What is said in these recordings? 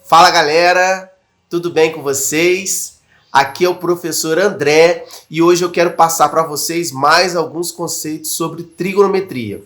Fala galera, tudo bem com vocês? Aqui é o professor André e hoje eu quero passar para vocês mais alguns conceitos sobre trigonometria.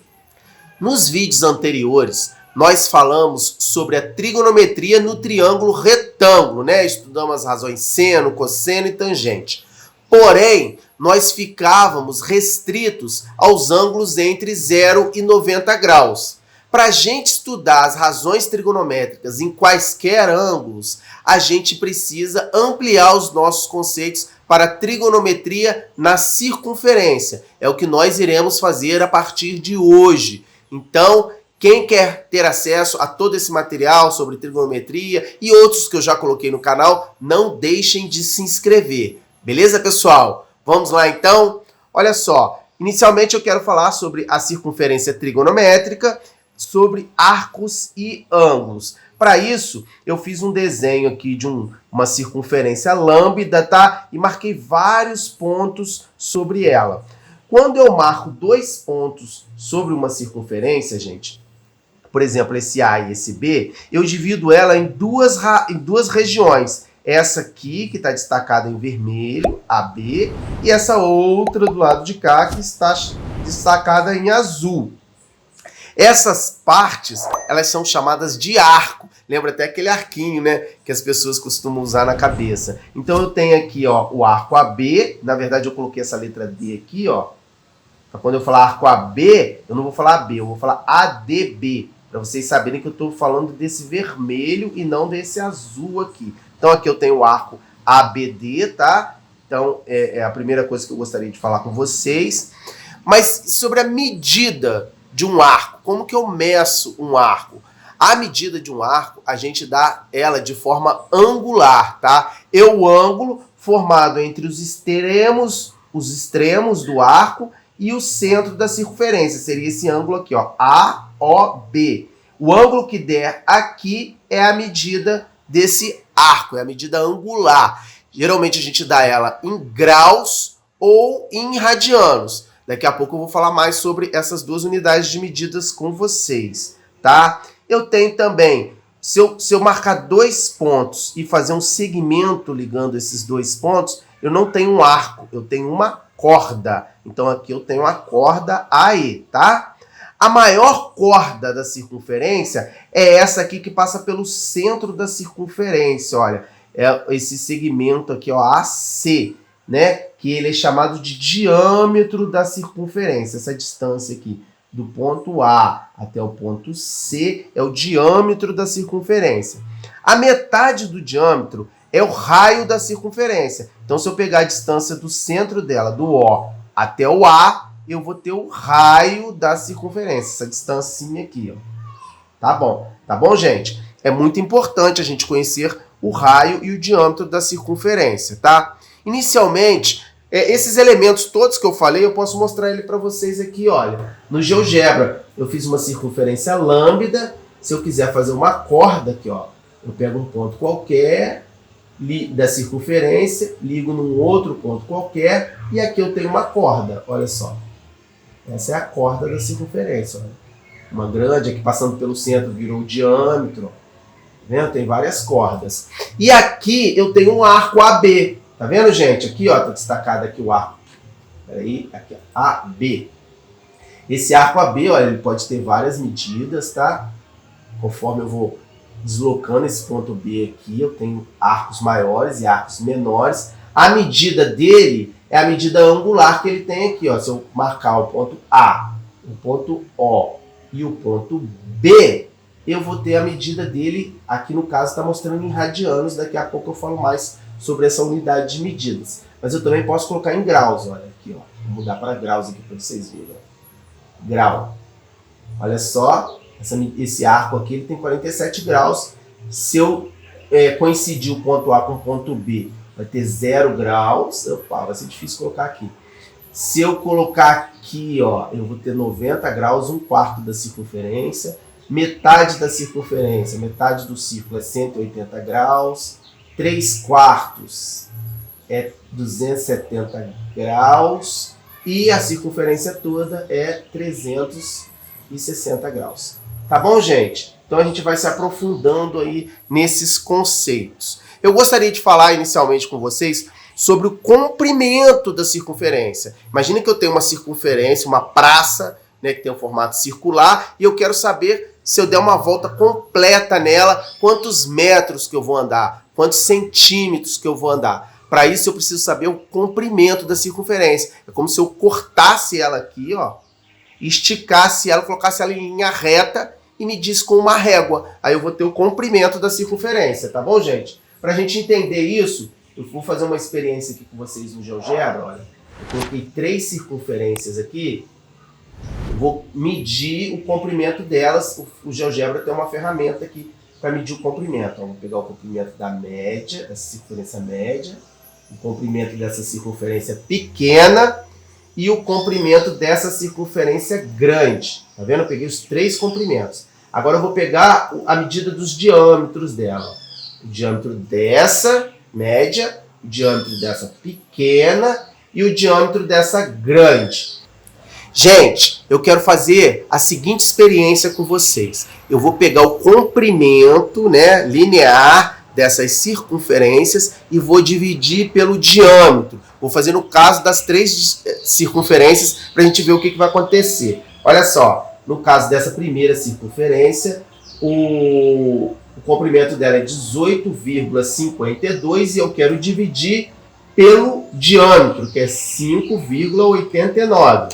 Nos vídeos anteriores, nós falamos sobre a trigonometria no triângulo retângulo, né? Estudamos as razões seno, cosseno e tangente. Porém, nós ficávamos restritos aos ângulos entre 0 e 90 graus. Para a gente estudar as razões trigonométricas em quaisquer ângulos, a gente precisa ampliar os nossos conceitos para a trigonometria na circunferência. É o que nós iremos fazer a partir de hoje. Então, quem quer ter acesso a todo esse material sobre trigonometria e outros que eu já coloquei no canal, não deixem de se inscrever. Beleza, pessoal? Vamos lá, então? Olha só, inicialmente eu quero falar sobre a circunferência trigonométrica, sobre arcos e ângulos. Para isso, eu fiz um desenho aqui de uma circunferência lambda, tá? E marquei vários pontos sobre ela. Quando eu marco dois pontos sobre uma circunferência, gente, por exemplo, esse A e esse B, eu divido ela em duas regiões. Essa aqui, que está destacada em vermelho, AB, e essa outra do lado de cá, que está destacada em azul. Essas partes, elas são chamadas de arco. Lembra até aquele arquinho, né, que as pessoas costumam usar na cabeça. Então eu tenho aqui, ó, o arco AB. Na verdade eu coloquei essa letra D aqui, ó. Pra quando eu falar arco AB, eu não vou falar AB, eu vou falar ADB. Para vocês saberem que eu estou falando desse vermelho e não desse azul aqui. Então aqui eu tenho o arco ABD, tá? Então é a primeira coisa que eu gostaria de falar com vocês. Mas sobre a medida de um arco, como que eu meço um arco? A medida de um arco, a gente dá ela de forma angular, tá? É o ângulo formado entre os extremos do arco e o centro da circunferência. Seria esse ângulo aqui, ó, AOB. O ângulo que der aqui é a medida desse arco, é a medida angular. Geralmente a gente dá ela em graus ou em radianos. Daqui a pouco eu vou falar mais sobre essas duas unidades de medidas com vocês, tá? Eu tenho também, se eu marcar dois pontos e fazer um segmento ligando esses dois pontos, eu não tenho um arco, eu tenho uma corda. Então aqui eu tenho a corda AE, tá? A maior corda da circunferência é essa aqui que passa pelo centro da circunferência, olha. É esse segmento aqui, ó, AC, né? Que ele é chamado de diâmetro da circunferência. Essa distância aqui, do ponto A até o ponto C, é o diâmetro da circunferência. A metade do diâmetro é o raio da circunferência. Então, se eu pegar a distância do centro dela, do O até o A, eu vou ter o raio da circunferência, essa distancinha aqui, ó. Tá bom, gente? É muito importante a gente conhecer o raio e o diâmetro da circunferência, tá? Inicialmente, esses elementos todos que eu falei, eu posso mostrar ele para vocês aqui, olha. No GeoGebra, eu fiz uma circunferência lambda. Se eu quiser fazer uma corda aqui, ó, eu pego um ponto qualquer da circunferência, ligo num outro ponto qualquer, e aqui eu tenho uma corda, olha só. Essa é a corda da circunferência, olha. Uma grande aqui passando pelo centro virou o diâmetro, ó. Tá vendo? Tem várias cordas. E aqui eu tenho um arco AB. Tá vendo, gente? Aqui, ó, tá destacado aqui o arco. Peraí, aqui, ó, AB. Esse arco AB, olha, ele pode ter várias medidas, tá? Conforme eu vou deslocando esse ponto B aqui, eu tenho arcos maiores e arcos menores. A medida dele é a medida angular que ele tem aqui, ó. Se eu marcar o ponto A, o ponto O e o ponto B, eu vou ter a medida dele, aqui no caso está mostrando em radianos, daqui a pouco eu falo mais sobre essa unidade de medidas. Mas eu também posso colocar em graus, olha aqui, ó. Vou mudar para graus aqui para vocês verem. Ó. Grau. Olha só, esse arco aqui ele tem 47 graus. Se eu coincidir o ponto A com o ponto B, vai ter 0 graus. Opa, vai ser difícil colocar aqui. Se eu colocar aqui, ó, eu vou ter 90 graus, 1/4 da circunferência. Metade da circunferência, metade do círculo é 180 graus. 3/4 é 270 graus e a circunferência toda é 360 graus. Tá bom, gente? Então a gente vai se aprofundando aí nesses conceitos. Eu gostaria de falar inicialmente com vocês sobre o comprimento da circunferência. Imagina que eu tenho uma circunferência, uma praça, né, que tem um formato circular, e eu quero saber, se eu der uma volta completa nela, quantos metros que eu vou andar, quantos centímetros que eu vou andar. Para isso eu preciso saber o comprimento da circunferência. É como se eu cortasse ela aqui, ó, esticasse ela, colocasse ela em linha reta e medisse com uma régua. Aí eu vou ter o comprimento da circunferência, tá bom, gente? Para a gente entender isso, eu vou fazer uma experiência aqui com vocês no GeoGebra, olha. Eu coloquei 3 circunferências aqui. Eu vou medir o comprimento delas. O GeoGebra tem uma ferramenta aqui para medir o comprimento. Vou pegar o comprimento da média, dessa circunferência média, o comprimento dessa circunferência pequena e o comprimento dessa circunferência grande. Tá vendo? Eu peguei os 3 comprimentos. Agora eu vou pegar a medida dos diâmetros dela. O diâmetro dessa média, o diâmetro dessa pequena e o diâmetro dessa grande. Gente, eu quero fazer a seguinte experiência com vocês. Eu vou pegar o comprimento, né, linear dessas circunferências e vou dividir pelo diâmetro. Vou fazer no caso das 3 circunferências para a gente ver o que vai acontecer. Olha só, no caso dessa primeira circunferência, o comprimento dela é 18,52 e eu quero dividir pelo diâmetro, que é 5,89.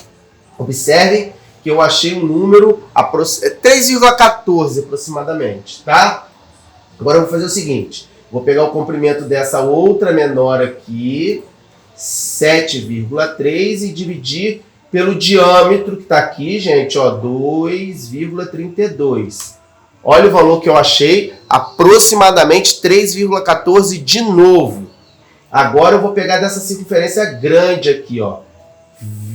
Observem que eu achei um número 3,14 aproximadamente, tá? Agora eu vou fazer o seguinte, vou pegar o comprimento dessa outra menor aqui, 7,3, e dividir pelo diâmetro que está aqui, gente, ó, 2,32. Olha o valor que eu achei, aproximadamente 3,14 de novo. Agora eu vou pegar dessa circunferência grande aqui, ó,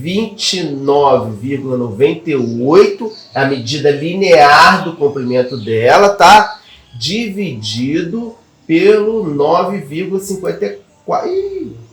29,98, é a medida linear do comprimento dela, tá? Dividido pelo 9,54.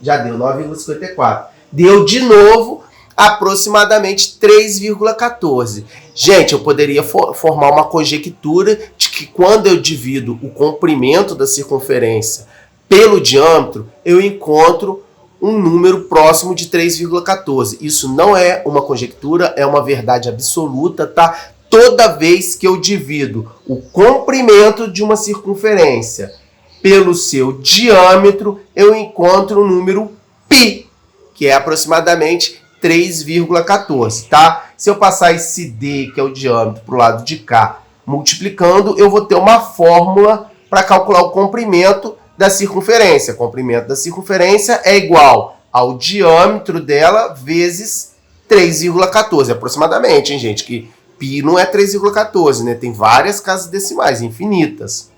Já deu 9,54. Deu de novo aproximadamente 3,14. Gente, eu poderia formar uma conjectura de que quando eu divido o comprimento da circunferência pelo diâmetro, eu encontro um número próximo de 3,14. Isso não é uma conjectura, é uma verdade absoluta, tá? Toda vez que eu divido o comprimento de uma circunferência pelo seu diâmetro, eu encontro o número π, que é aproximadamente 3,14, tá? Se eu passar esse d, que é o diâmetro, para o lado de cá, multiplicando, eu vou ter uma fórmula para calcular o comprimento da circunferência. O comprimento da circunferência é igual ao diâmetro dela vezes 3,14, aproximadamente, hein, gente? Que π não é 3,14, né? Tem várias casas decimais, infinitas.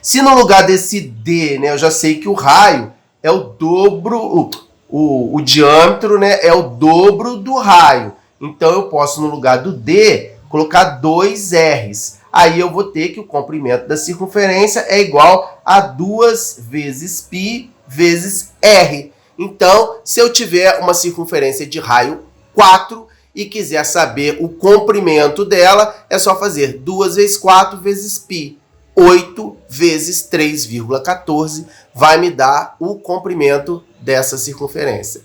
Se no lugar desse d, né, eu já sei que o raio é o dobro, o diâmetro, né, é o dobro do raio. Então eu posso, no lugar do d, colocar 2 r's. Aí eu vou ter que o comprimento da circunferência é igual a 2 vezes π vezes r. Então, se eu tiver uma circunferência de raio 4 e quiser saber o comprimento dela, é só fazer 2 vezes 4 vezes π. 8 vezes 3,14 vai me dar o comprimento dessa circunferência.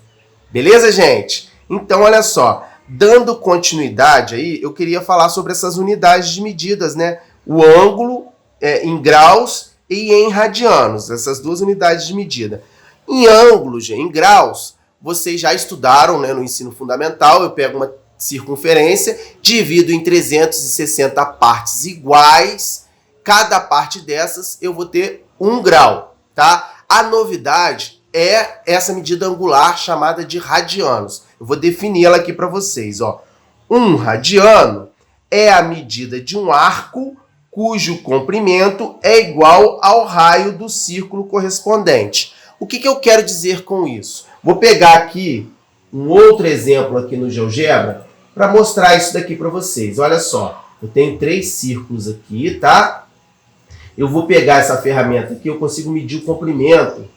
Beleza, gente? Então, olha só. Dando continuidade aí, eu queria falar sobre essas unidades de medidas, né? O ângulo em graus e em radianos, essas 2 unidades de medida. Em ângulos, em graus, vocês já estudaram, né, no ensino fundamental. Eu pego uma circunferência, divido em 360 partes iguais. Cada parte dessas eu vou ter 1 grau, tá? A novidade é essa medida angular chamada de radianos. Eu vou definir ela aqui para vocês, ó. 1 radiano é a medida de um arco cujo comprimento é igual ao raio do círculo correspondente. O que eu quero dizer com isso? Vou pegar aqui um outro exemplo aqui no GeoGebra para mostrar isso daqui para vocês. Olha só, eu tenho 3 círculos aqui, tá? Eu vou pegar essa ferramenta aqui, eu consigo medir o comprimento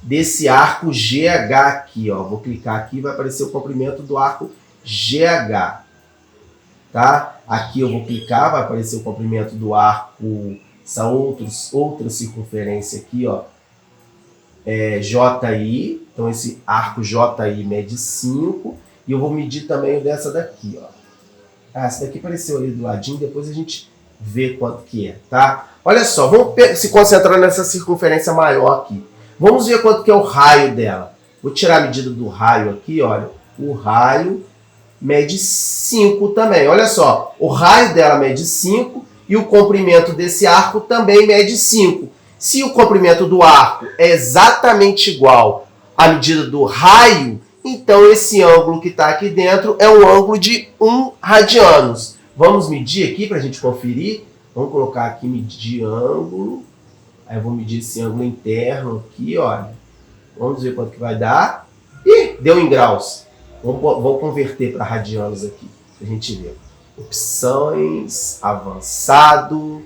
desse arco GH aqui, ó. Vou clicar aqui e vai aparecer o comprimento do arco GH. tá? Aqui eu vou clicar, vai aparecer o comprimento do arco, essa outra circunferência aqui, ó, JI, então esse arco JI mede 5, e eu vou medir também o dessa daqui, ó. Essa daqui apareceu ali do ladinho, depois a gente vê quanto que é, tá? Olha só, vamos se concentrar nessa circunferência maior aqui. Vamos ver quanto que é o raio dela. Vou tirar a medida do raio aqui, olha. O raio mede 5 também. Olha só, o raio dela mede 5 e o comprimento desse arco também mede 5. Se o comprimento do arco é exatamente igual à medida do raio, então esse ângulo que está aqui dentro é um ângulo de 1 radianos. Vamos medir aqui para a gente conferir. Vamos colocar aqui medir ângulo. Aí eu vou medir esse ângulo interno aqui, olha. Vamos ver quanto que vai dar. Ih, deu em graus. Vou converter para radianos aqui, para a gente ver. Opções, avançado,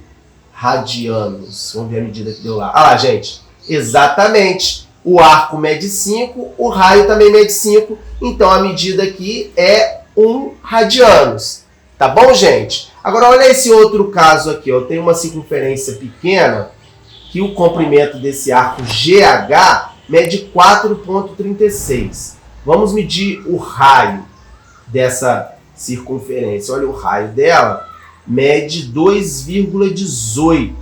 radianos. Vamos ver a medida que deu lá. Ah lá, gente. Exatamente. O arco mede 5, o raio também mede 5. Então a medida aqui é 1 radianos. Tá bom, gente? Agora olha esse outro caso aqui. Eu tenho uma circunferência pequena que o comprimento desse arco GH mede 4,36. Vamos medir o raio dessa circunferência. Olha, o raio dela mede 2,18.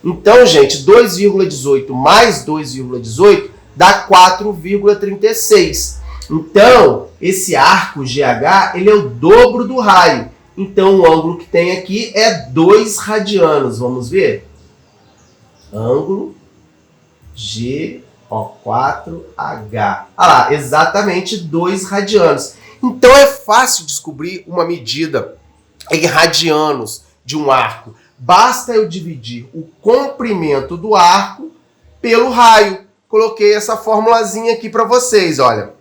Então, gente, 2,18 mais 2,18 dá 4,36. Então, esse arco GH, ele é o dobro do raio. Então, o ângulo que tem aqui é 2 radianos. Vamos ver? Ângulo GO4H. Ah lá, exatamente 2 radianos. Então é fácil descobrir uma medida em radianos de um arco. Basta eu dividir o comprimento do arco pelo raio. Coloquei essa formulazinha aqui para vocês, olha.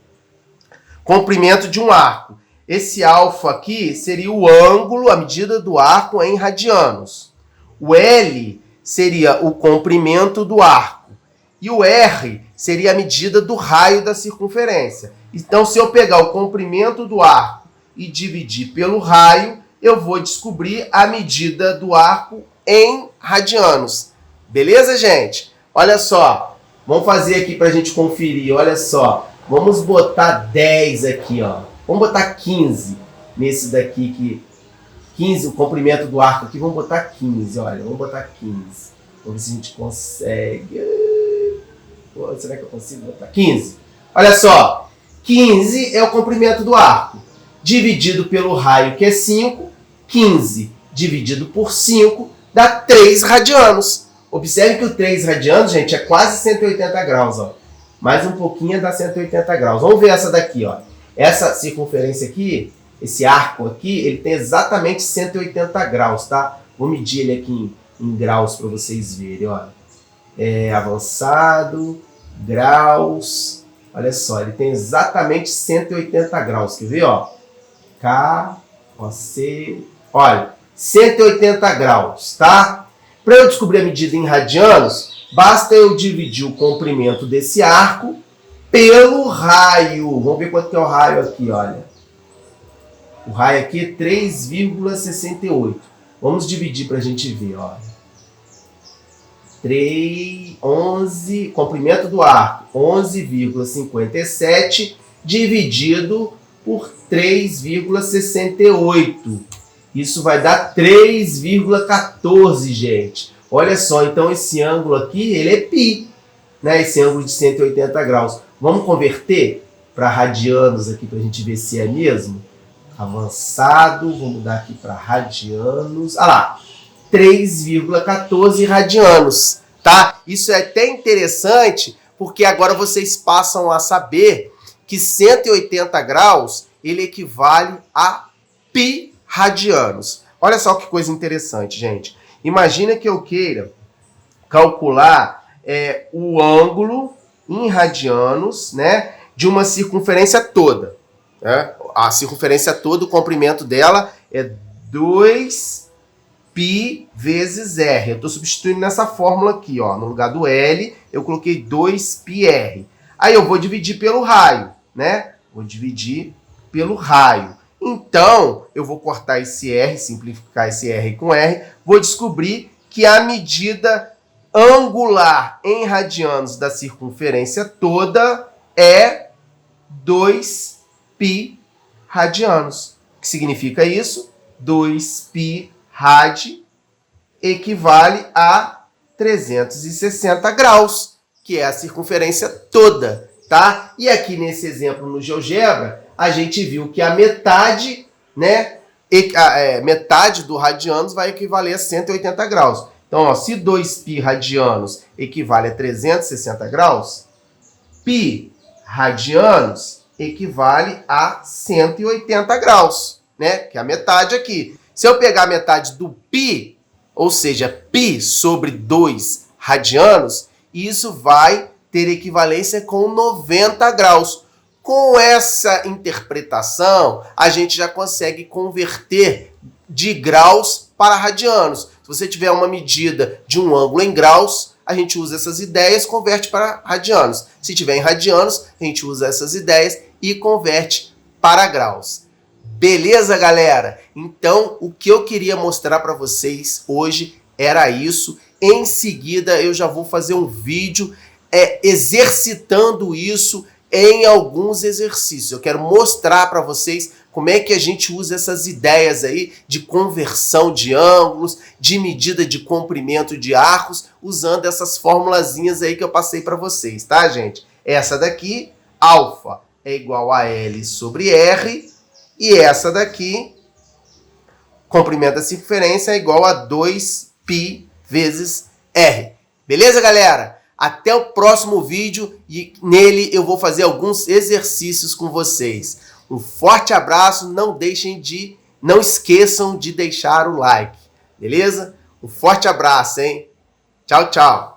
Comprimento de um arco. Esse alfa aqui seria o ângulo, a medida do arco em radianos. O L seria o comprimento do arco. E o R seria a medida do raio da circunferência. Então, se eu pegar o comprimento do arco e dividir pelo raio, eu vou descobrir a medida do arco em radianos. Beleza, gente? Olha só. Vamos fazer aqui para a gente conferir. Olha só. Vamos botar 10 aqui, ó. Vamos botar 15 nesse daqui que 15, o comprimento do arco aqui, vamos botar 15, olha, vamos botar 15. Vamos ver se a gente consegue. Pô, será que eu consigo botar 15? Olha só, 15 é o comprimento do arco. Dividido pelo raio, que é 5, 15 dividido por 5 dá 3 radianos. Observe que o 3 radianos, gente, é quase 180 graus, ó. Mais um pouquinho dá 180 graus. Vamos ver essa daqui, ó. Essa circunferência aqui, esse arco aqui, ele tem exatamente 180 graus, tá? Vou medir ele aqui em graus para vocês verem, olha. Avançado, graus, olha só, ele tem exatamente 180 graus, quer ver, ó? K, ó, C, olha, 180 graus, tá? Para eu descobrir a medida em radianos, basta eu dividir o comprimento desse arco pelo raio. Vamos ver quanto que é o raio aqui, olha. O raio aqui é 3,68. Vamos dividir para a gente ver, ó. 11, comprimento do arco, 11,57 dividido por 3,68. Isso vai dar 3,14, gente. Olha só, então esse ângulo aqui, ele é π, né? Esse ângulo de 180 graus. Vamos converter para radianos aqui para a gente ver se é mesmo. Avançado, vamos mudar aqui para radianos. Ah lá, 3,14 radianos, tá? Isso é até interessante, porque agora vocês passam a saber que 180 graus, ele equivale a π radianos. Olha só que coisa interessante, gente. Imagina que eu queira calcular o ângulo em radianos, né, de uma circunferência toda. Né? A circunferência toda, o comprimento dela é 2π vezes r. Eu estou substituindo nessa fórmula aqui, ó. No lugar do L, eu coloquei 2πr. Aí eu vou dividir pelo raio, né? Vou dividir pelo raio. Então, eu vou cortar esse R, simplificar esse R com R, vou descobrir que a medida angular em radianos da circunferência toda é 2π radianos. O que significa isso? 2π rad equivale a 360 graus, que é a circunferência toda, tá? E aqui nesse exemplo no GeoGebra, a gente viu que a metade, né, metade do radianos vai equivaler a 180 graus. Então, ó, se 2π radianos equivale a 360 graus, π radianos equivale a 180 graus, né? Que é a metade aqui. Se eu pegar a metade do π, ou seja, π sobre 2 radianos, isso vai ter equivalência com 90 graus. Com essa interpretação, a gente já consegue converter de graus para radianos. Se você tiver uma medida de um ângulo em graus, a gente usa essas ideias e converte para radianos. Se tiver em radianos, a gente usa essas ideias e converte para graus. Beleza, galera? Então, o que eu queria mostrar para vocês hoje era isso. Em seguida, eu já vou fazer um vídeo exercitando isso em alguns exercícios. Eu quero mostrar para vocês como é que a gente usa essas ideias aí de conversão de ângulos, de medida de comprimento de arcos, usando essas formulazinhas aí que eu passei para vocês, tá, gente? Essa daqui, alfa é igual a L sobre R, e essa daqui, comprimento da circunferência, é igual a 2π vezes R. Beleza, galera? Até o próximo vídeo e nele eu vou fazer alguns exercícios com vocês. Um forte abraço, não esqueçam de deixar o like, beleza? Um forte abraço, hein? Tchau, tchau!